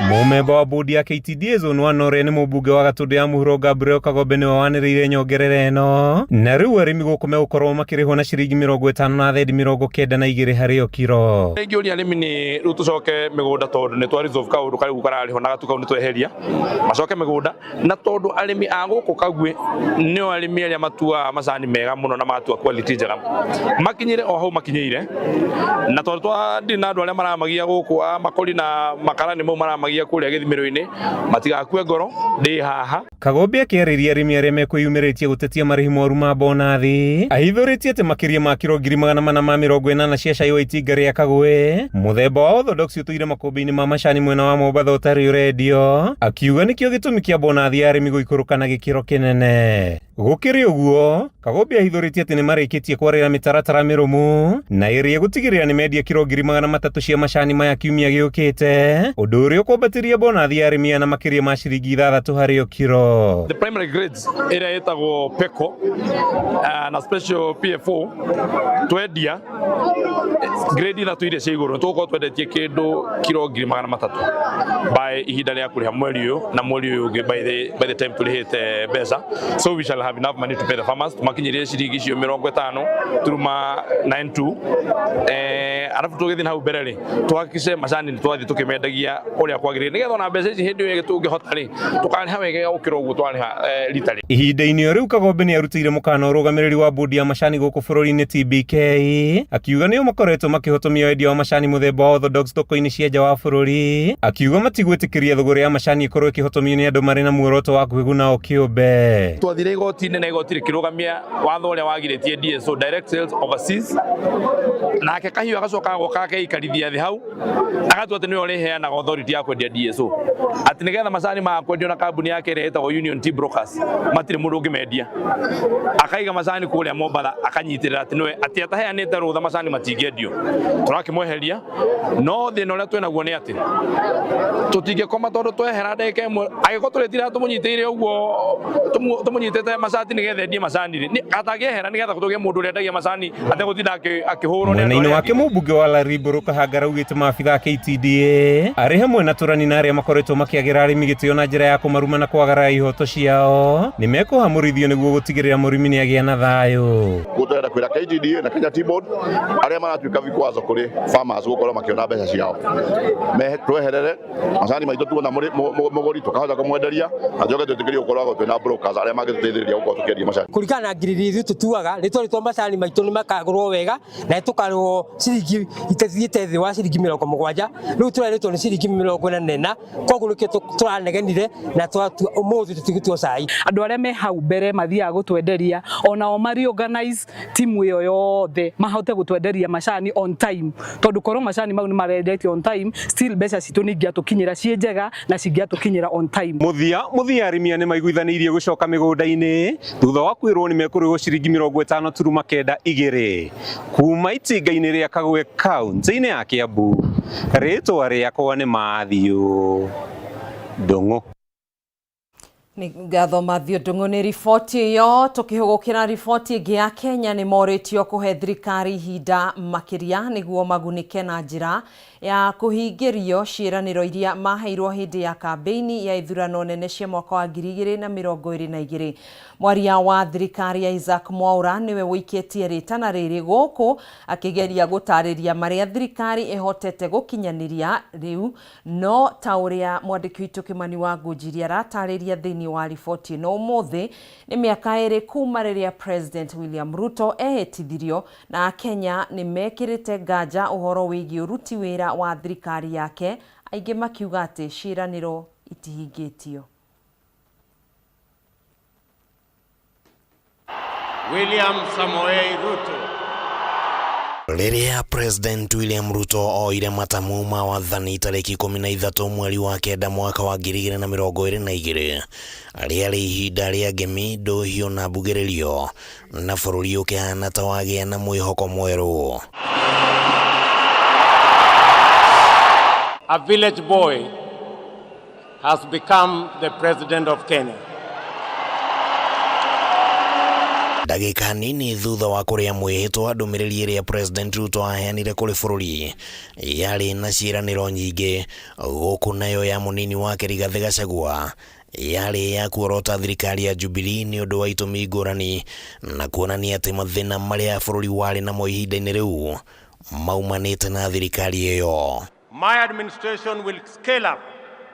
Mũmemba wa bodi ya KTDA Zone 1 ũrĩa nĩ mũmbunge wa Gatũndũ ya mũhuro Gabriel Kagombe nĩwe wanĩrĩire nyongerera ĩno, na rĩu arĩmi gũkũ megũkorwo makĩrĩhwo na ciringi 50 na thendi 92 harĩ o kiro. Ngĩũria arĩmi nĩ rĩu tũcoke mĩgũnda tondũ nĩ twa resolve kaũndũ karĩa kararĩho na gatu kau nĩ tweheria macoke mĩgũnda, na tondũ arĩmi a gũkũ Kagwe nĩo arĩmi arĩa matua macani mega mũno na matua quality njega makinyire o hau makinyĩire, na tondũ twathiĩ na andũ arĩa maramagia gũkũ makori na makara nĩ mau maramagia kũrĩa gĩthimĩro-inĩ matigakue ngoro ndĩ haha. Kagombe akĩarĩria arĩmi arĩa mekwĩyumĩrĩtie gũtetia marĩhi moru ma bonathi ahithũrĩtie atĩ makĩria ma kiro 480 cia cai wa itinga rĩa Kagwe mũthemba wa Orthodox ũtũire makũmbĩ-inĩ ma macani mwena wa Mombatha ũtarĩ ũrendio, akiuga nĩkĩo gĩtũmi kĩa bonathi ya arĩmi gũikũrũka na gĩkĩro kĩnene. Gũkĩrĩ ũguo, Kagombe ahithũrĩtie atĩ nĩ marĩkĩtie kwarĩra mĩtaratara mĩrũmu na ĩrĩa gũtigĩrĩra nĩ mendia kiro 300 cia macani maya kiumia gĩũkĩte, ũndũ ũrĩa ũkwambatĩria bonathi ya arĩmi na makĩria ma ciringi 6 harĩ o kiro. The primary grades ĩrĩa ĩtagwo PECO na special PFO twendia grade ithatũ iria cia igũrũ tũgũkorwo twendetie kĩndũ kiro 300 by ihinda rĩa kũrĩha mweri ũyũ na mweri ũyũ ũngĩ by the time tũrĩhĩte mbeca, so we shall have enough money to pay the farmers. Tumakinyirie ciringi icio 50 turuma 92 arabu tũgĩthiĩ hau mbere rĩ tũhakice macani nĩ twathiĩ tũkĩmendagia ũrĩa kwagĩrĩire nĩgetha ona mbeca ici hĩndĩ ĩyo tũngĩhota rĩ tũkarĩha wega gũkĩra ũguo twarĩha rita rĩ. Ihinda-inĩ rĩu Kagombe nĩ arutĩire mũkana ũrũgamĩrĩri wa bodi ya macani gũkũ bũrũri-inĩ TBK akiuga nĩo makoretwo makĩhotomia wendia wa macani mũthemba wa Orthodox thoko-inĩ cia nja wa bũrũri, akiuga matigwĩtĩkĩria thogora ya macani ĩkorwo ĩkĩhotomio nĩ andũ marĩ na muoroto wa kwĩguna o kĩũmbe. Twathire igoti-inĩ na igoti rĩkĩrũgamia watho ũrĩa wagirĩtie DSO direct sales overseas, nake kahiũ agacoka agoka agĩikarithia thĩ hau agatua atĩ nĩwe ũrĩheanaga authority ya kwendia DSO, atĩ nĩgetha macani ma kwendio na kambuni yake ĩrĩa ĩtagwo Union Tea Brokers matirĩ mũndũ ũngĩmendia, akaiga macani kũrĩa Mombatha akanyitĩrĩra atĩ nĩwe atĩ ataheanĩte rũtha macani matingĩendio. Tũrakĩmweheria, no thĩna ũrĩa twĩnaguo nĩ atĩ tũtingĩkoma tondũ twehera ndagĩka ĩmwe agĩkorwo tũrĩtira tũmũnyitĩire ũguo tũmũnyitĩte macani nĩgetha endie macani atangĩehera nĩgetha tũgĩe mũndũ ũrĩa endagia macani ategũtinda akĩhũrwo. Mwena-inĩ wake mũmbunge wa Lariburu Kahangara augĩte maabitha a KTDA arĩ hamwe na tũrani na arĩa makoretwo makĩagĩra arĩmi gĩtĩo na njĩra ya kũmaruma na kwagarara ihoto ciao nĩ mekũhamũrithio nĩguo gũtigĩrĩra mũrĩmi nĩ agĩa na thayũ. Gũtwenda kwĩra KTDA na Kenya Tea Board arĩa maratuĩka vikwazo kũrĩ farmers gũkorwo makĩona mbeca ciao tweherere macani maitũ tuona mũgũri tũkahota kũmwenderia na njoke twĩtĩkĩrie gũkorwo twĩna brokers arĩa mangĩtũteithĩrĩria gũkorwo tũkĩendia macani kũringana na ngiriri ithuĩ tũtuaga rĩtwa macani maitũ nĩ makagũrwo wega na tũkarĩhwo ciringi itathiĩte thĩ wa ciringi 70, rĩu tũrarĩtwo nĩ ciringi 44, koguo nĩkĩo tũranegenire na ũmũthĩ tũtigĩtua cai. Andũ arĩa me hau mbere mathiaga gũtwenderia onao mari organize timu ĩyo yothe mahote gũtwenderia macani on time, tondũ korwo macani mau nĩ marendetio on time still mbeca citũ nĩ ingĩatũkinyĩra ciĩ njega na cingĩatũkinyĩra on time. Mũthia arĩmi nĩ maiguithanĩirie gũcoka mĩgũnda-inĩ thutha wa kwĩrwo nĩ mekũrĩhwo ciringi 50.92 kuma itinga-inĩ rĩa Kagwe kaunti-inĩ ya Kiambu. Rĩtwa rĩakwa nĩ Mathiũ Ndung'u. Ngatho Mathiũ Ndung'u nĩ riboti ĩyo. Tũkĩhũgũkĩra riboti ĩngĩ ya Kenya nĩ morĩtio kũhe thirikari ihinda makĩria nĩguo magunĩke na njĩra ya kũhingĩrio ciĩranĩro iria maheirwo hĩndĩ ya kambeini ya ithurano nene cia mwaka wa 2022. Mwaria wa thirikari ya Isaac Mwaura niwe wĩikĩtie rĩtana rĩrĩ gũkũ akĩgeria gũtarĩria marĩa thirikari ĩhotete gũkinyanĩria rĩu, no ta ũrĩa mwandĩki witũ Kimani wa Ngũnjiri aratarĩria thĩinĩ wa riboti ĩno ũmũthĩ nĩ mĩaka 2 kuma rĩrĩa President William Ruto ehĩtithirio na Kenya nĩ mekĩrĩte nganja ũhoro wĩgiĩ ũruti wĩra wa thirikari yake, aingĩ makiuga atĩ ciĩranĩro itihingĩtio. William Samoei Ruto. Riria President William Ruto oire matamu ma wathani tariki 13 mweri wa kenda mwaka wa 2022 ari ihinda ria ngemi nduhio na mbugererio na bururi ukihana ta wagia na mwihoko mweru. A village boy has become the president of Kenya. Ndagika nini thutha wa kuria mwihitwa ndumiriri iria President Ruto aheanire kuri bururi yari na ciiraniro nyingi guku nayo ya munini wake Rigathi Gachagua yari ya kuorota thirikari ya Jubilee ni undu wa itumi ngurani na kuonania ati mathina maria bururi wari na mo ihinda-ini riu maumanite na thirikari iyo. My administration will scale up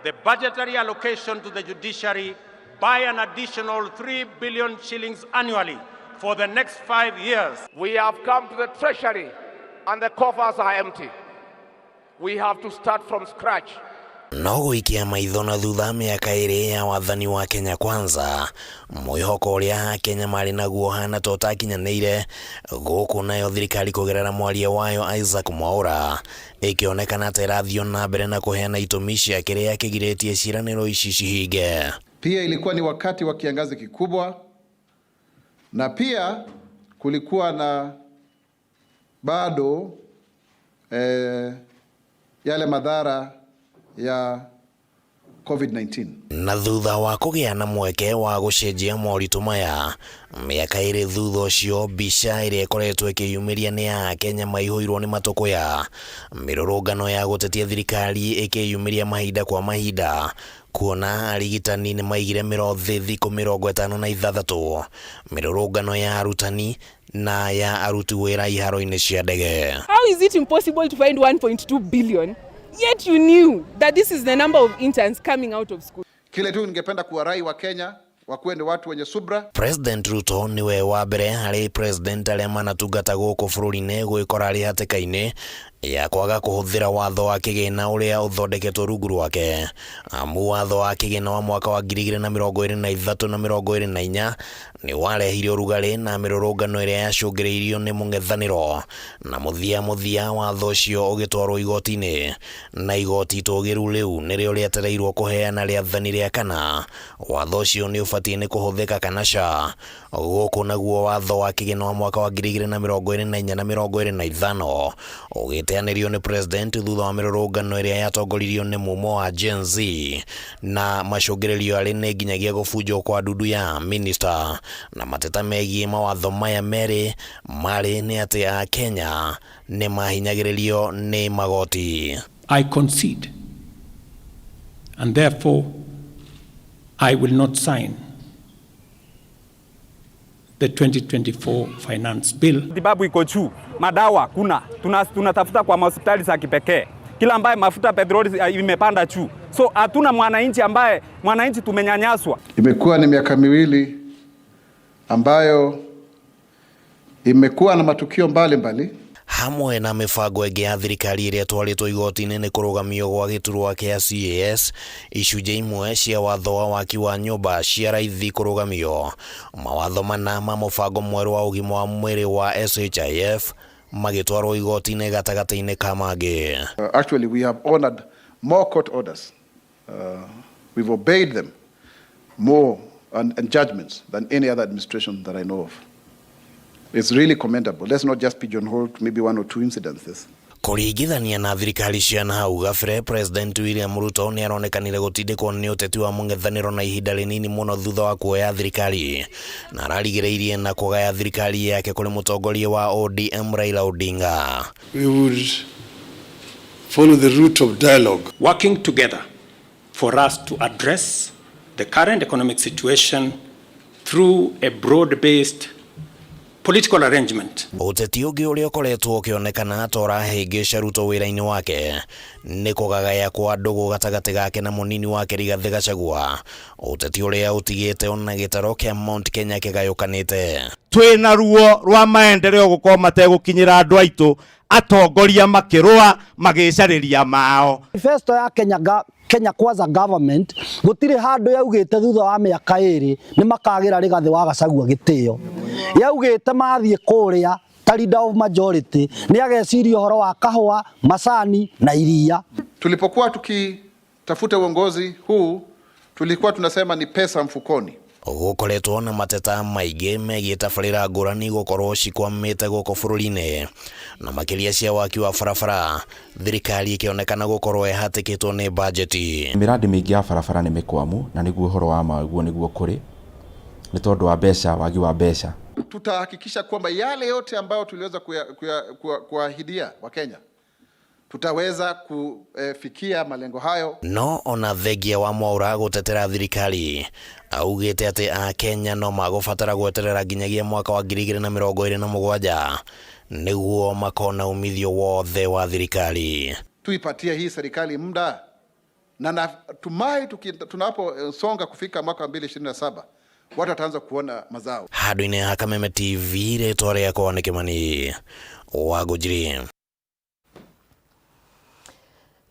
the budgetary allocation to the judiciary by an additional 3 billion shillings annually for the next 5 years. We have come to the treasury and the coffers are empty. We have to start from scratch. No guikia maitho na thutha miaka iri ya wathani wa Kenya Kwanza mwihoko uria Kenya mari naguo hana totakinyanire guku nayo thirikari kugerera mwaria wayo Isaac Mwaura ikionekana ta irathio na mbere na kuheana itumi cia kiria kigiretie ciiraniro ici cihinge. Pia ilikuwa ni wakati wa kiangazi kikubwa na pia kulikuwa na bado yale madhara ya COVID-19. Na thutha wa kugia na mweke wa gucenjia moritu maya miaka iri thutha ucio bica iria ikoretwo ikiyumiria ni ya Kenya maihuirwo ni matukuya mirurungano ya gutetia thirikari ikiyumiria mahinda kwa mahinda kuona arigitani ni maigire mirothi thiku 56 mirurungano ya arutani na ya aruti wira iharo-ini cia ndege. How is it impossible to find 1.2 billion yet you knew that this is the number of interns coming out of school? Kile tu ningependa kuwarai wa Kenya wakuwe ni watu wenye subra. President Ruto niwe wa mbere hari president aria manatungata guku bururi-ini gwikora ari hatikaini ya kwaga kuhuthira watho wa kigina uria uthondeketwo rungu rwake. Amu watho wa kigina wa mwaka wa 2023 na 2024 ni warehire urugari na mirurungano iria yacungiriirio ni mung'ethaniro na muthia watho ucio ugitwarwo igoti-ini na igoti tugiru riu nirio rietereirwo kuheana riathani ria kana watho ucio ni ubatie ni kuhuthika kana ca guku naguo watho wa kigina wa mwaka wa 2024 na 2025 ugiteanirio ni president thutha wa mirurungano iria yatongoririo ni mumo wa Gen Z na macungirerio ari ni nginyagia gubunjwo kwa ndudu ya minister na mateta megie mawatho maya meri mari ni ati a Kenya ni mahinyagiririo ni magoti. I concede and therefore I will not sign the 2024 finance bill. Matibabu iko juu, madawa kuna, tunatafuta kwa hospitali za kipekee. Kila ambaye mafuta petroli imepanda juu. So hatuna mwananchi tumenyanyaswa. Imekuwa ni miaka miwili ambayo imekuwa na matukio mbalimbali. Hamwe na mibango ĩngĩ ya thirikari iria twaritwo igoti-inĩ nĩ kũrũgamio gwa gĩturwa kĩa CAS, icunjĩ imwe cia watho wa waki wa nyũmba cia raithi kũrũgamio. Mawatho mana ma mũbango mwerũ wa ũgima wa mwĩrĩ wa SHIF magĩtwarwo igoti-inĩ gatagatĩ-inĩ ka mangĩ. Actually, we have honored more court orders. We've obeyed them more and judgments than any other administration that I know of. It's really commendable. Let's not just pigeonhole to maybe one or two incidences. Kuringithania na thirikari cia nahau gabere, President William Ruto ni aronekanire gutindikwo ni uteti wa mung'ethaniro na ihinda rinini muno thutha wa kuoya thirikari na ararigiriirie na kugaya thirikari yake kuri mutongoria wa ODM Raila Odinga. We would follow the route of dialogue, working together for us to address the current economic situation through a broad-based political arrangement. Uteti ungi uria ukoretwo ukionekana torahingica Ruto wira-ini wake ni kugagaya kwa ndugu gatagati gake na munini wake Rigathi Gachagua, uteti uria utigite ona gitaro kia Mount Kenya kigayukanite. Twina ruo rwa maendeleo gukorwo mategukinyira andu aitu atongoria makirua magicariria mao. Manifesto ya Kenya Kwanza government gutire handu yaugite thutha wa miaka iri ni makagira Rigathi wa Gachagua gitio yaugite mathie kuria ta leader of majority ni ageciria horo wa kahua, macani na iria. Tulipokuwa tukitafuta uongozi huu tulikuwa tunasema ni pesa mfukoni. Gukoretwo na mateta maingĩ megiĩ tabarĩra ngũrani gũkorwo cikwamĩte gũkũ bũrũri-inĩ na makĩria cia waki wa barabara, thirikari ĩkĩonekana gũkorwo ĩhatĩkĩtwo nĩ bajeti. Miradi mĩingĩ ya barabara nĩ mĩkwamu na nĩguo ũhoro wa maguo nĩguo kũrĩ nĩ tondũ wa mbeca, wagi wa mbeca. Tutahakikisha kwamba yale yote ambayo tuliweza kuahidia wa Kenya tutaweza kufikia malengo hayo. No ona thengia wa Mwaura gũtetera thirikari augĩte atĩ a Kenya no magũbatara gweterera nginyagia mwaka wa 2027 nĩguo makona umithio wothe wa thirikari. Tuipatie hii serikali muda na natumai tunaposonga kufika mwaka 2027 watu wataanza kuona mazao. Handũ-inĩ ha Kameme TV rĩtwa rĩakwa nĩ Kĩmani Wangũnjiri.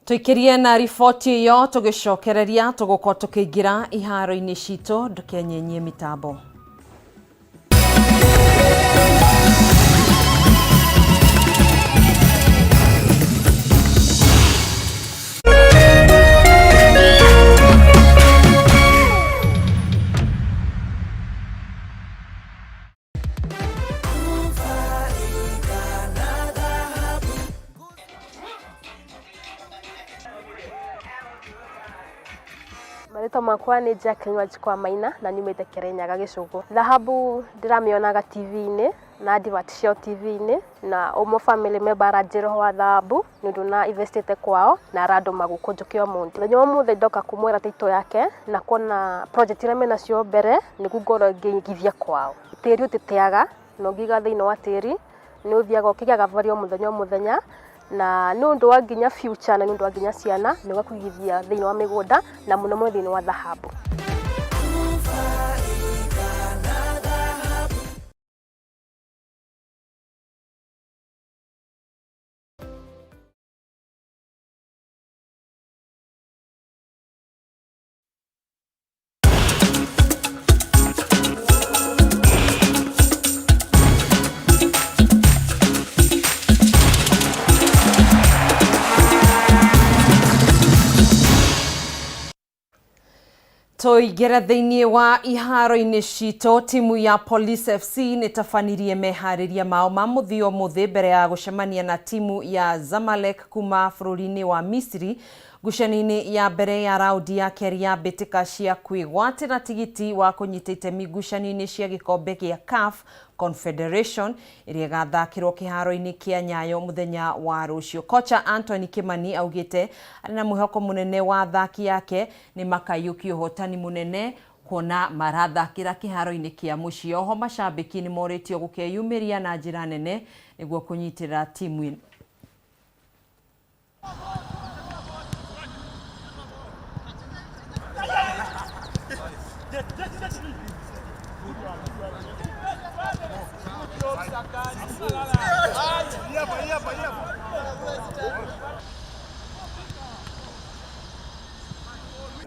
Tuikirie na riboti iyo tugicokereria tuguko tukiingira iharo-ini cito ndukenyenyie mitambo. Marito makwa ni Jack Nywanjikwa Maina na nyumite Kirinyaga Gicugu. Dhahabu ndiramionaga TV-ini na advert cio TV-ini na umo family member aranjiro wa dhahabu nundu na investite kwao na rado magukunjukio mundi. Nyo muthe ndoka kumwira tito yake na kuona project ire mena cio mbere ni gugoro ngigithia kwao. Tiri utiteaga no ngiga thiino wa tiri ni uthiaga ukigaga vario muthenya na nundu wa nginya future na nundu wa nginya ciana ni gakugithia thiino wa migunda na muno muno thiino wa dhahabu. Toigera thĩinĩ wa iharo-inĩ cito, timu ya Police FC nĩtabanirie meharĩria mao ma mũthia mũthĩ mbere ya gũcemania na timu ya Zamalek kuma bũrũri-inĩ wa Misiri ngucanio-inĩ ya mbere ya raundi ya kerĩ ya mbĩtĩka cia kwĩgwatĩra tigiti wa kũnyita itemi ngucanio-inĩ cia gĩkombe gĩa CAF Confederation ĩrĩa ĩgathakĩrwo kĩharo-inĩ kĩa Nyayo mũthenya wa rũciũ. Kocha Anthony Kimani augĩte arĩ na mwĩhoko mũnene wa athaki yake nĩ makaiũkia ũhotani mũnene kuona marathakĩra kĩharo-inĩ kĩa mũciĩ. Oho macambĩki nĩ morĩtio gũkeyumĩria na njĩra nene nĩguo kũnyitĩrĩra timu ĩno.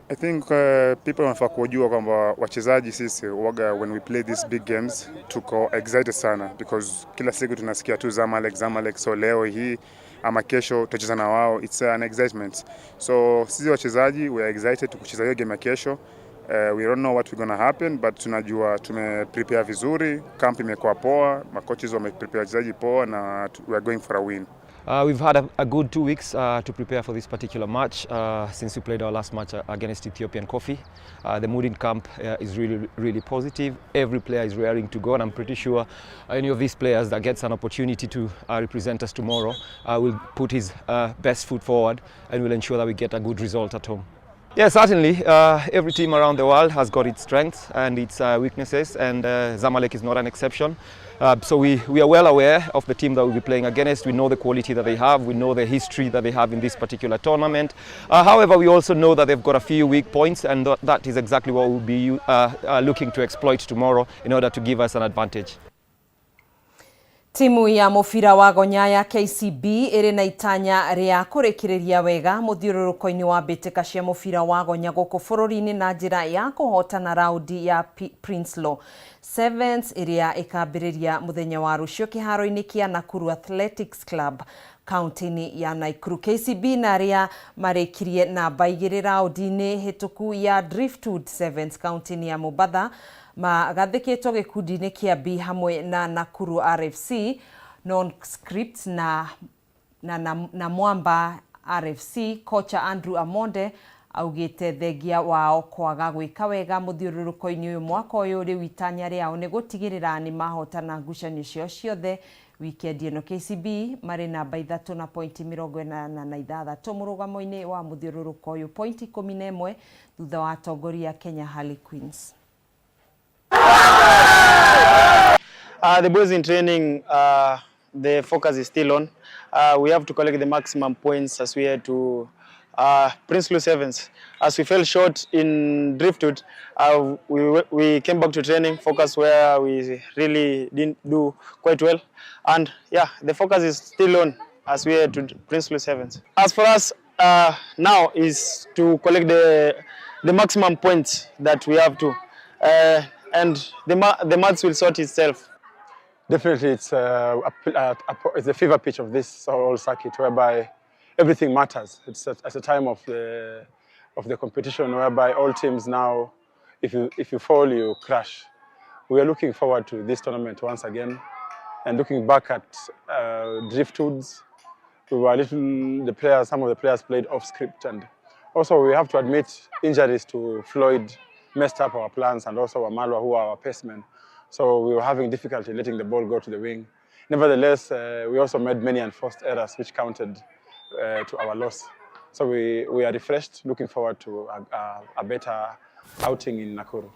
I think people wanafaa kujua kwamba wachezaji sisi waga when we play these big games tuko excited sana because kila siku tunasikia tu Zamalek, so leo hii ama kesho tutacheza na wao, it's an excitement. So sisi wachezaji we are excited kucheza hiyo game ya kesho. We don't know what we're gonna happen but tunajua tumeprepare vizuri, camp imekuwa poa, makoches wameprepare wachezaji poa na we are going for a win. We've had a good 2 weeks to prepare for this particular match since we played our last match against Ethiopian Coffee. The mood in camp is really positive. Every player is raring to go and I'm pretty sure any of these players that gets an opportunity to represent us tomorrow will put his best foot forward and will ensure that we get a good result at home. Yeah, certainly. Every team around the world has got its strengths and its weaknesses, and Zamalek is not an exception. So we are well aware of the team that we'll be playing against. We know the quality that they have. We know the history that they have in this particular tournament. However, we also know that they've got a few weak points, and that is exactly what we'll be looking to exploit tomorrow in order to give us an advantage. Timu ya mũbira wa gonya ya KCB ĩrĩ na itanya rĩa kũrĩkĩrĩria wega mũthiũrũrũko-inĩ wa mbĩtĩka cia mũbira wa gonya gũkũ bũrũri-inĩ na njĩra ya kũhotana raundi ya Prince Law. Sevens iria ikambiriria muthenya wa rucio kiharo-ini kia Nakuru Athletics Club kaunti-ini ya Naikuru. KCB na aria marikirie namba 2 raundi-ini hituku ya Driftwood Sevens kaunti-ini ya Mombasa magathikitwo gikundi-ini kia B hamwe na Nakuru RFC, Non-Script na Mwamba RFC. Kocha Andrew Amonde augite thengia wao kwaga gwika wega muthiururuko-ini uyu mwaka uyu riu itanya riao ni gutigirira ni mahotana ngucanio cio ciothe weekend ino. KCB mari namba 3 na pointi 46 murugamo-ini wa muthiururuko uyu, pointi 11 thutha wa atongoria Kenya Harley Queens. The boys in training, the focus is still on. We have to collect the maximum points as we had to Prince Louis Sevens. As we fell short in Driftwood, we came back to training, focus where we really didn't do quite well. And yeah, the focus is still on as we head to Prince Louis Sevens. As for us now is to collect the maximum points that we have to. And the maths will sort itself. Definitely, it's a fever pitch of this whole circuit whereby everything matters. It's a time of the competition whereby all teams now, if you fall, you crash. We are looking forward to this tournament once again, and looking back at Driftwoods, some of the players played off script, and also we have to admit injuries to Floyd messed up our plans, and also Wamalwa, who are our pacemen. So we were having difficulty letting the ball go to the wing. Nevertheless, we also made many enforced errors which counted to our loss. So we are refreshed, looking forward to a better outing in Nakuru.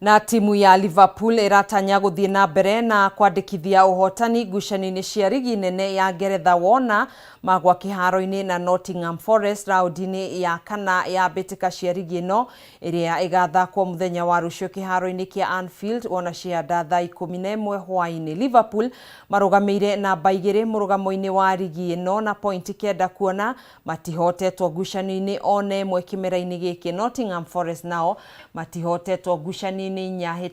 Na timu ya Liverpool iratanya guthie na mbere na kwandikithia uhotani ngucanio-ini cia rigi nene ya Ngeretha wona magwa kiharo-ini na Nottingham Forest raundi-ini ya kana ya mbitika cia rigi ino iria igathakwo muthenya wa rucio kiharo-ini kia Anfield wona cianda thaa 11 hwaini. Liverpool marugameire namba 2 murugamo-ini wa rigi ino na pointi 9 kuona matihotetwo ngucanio-ini one imwe kimera-ini giki. Nottingham Forest nao matihotetwo ngucanio-ini 4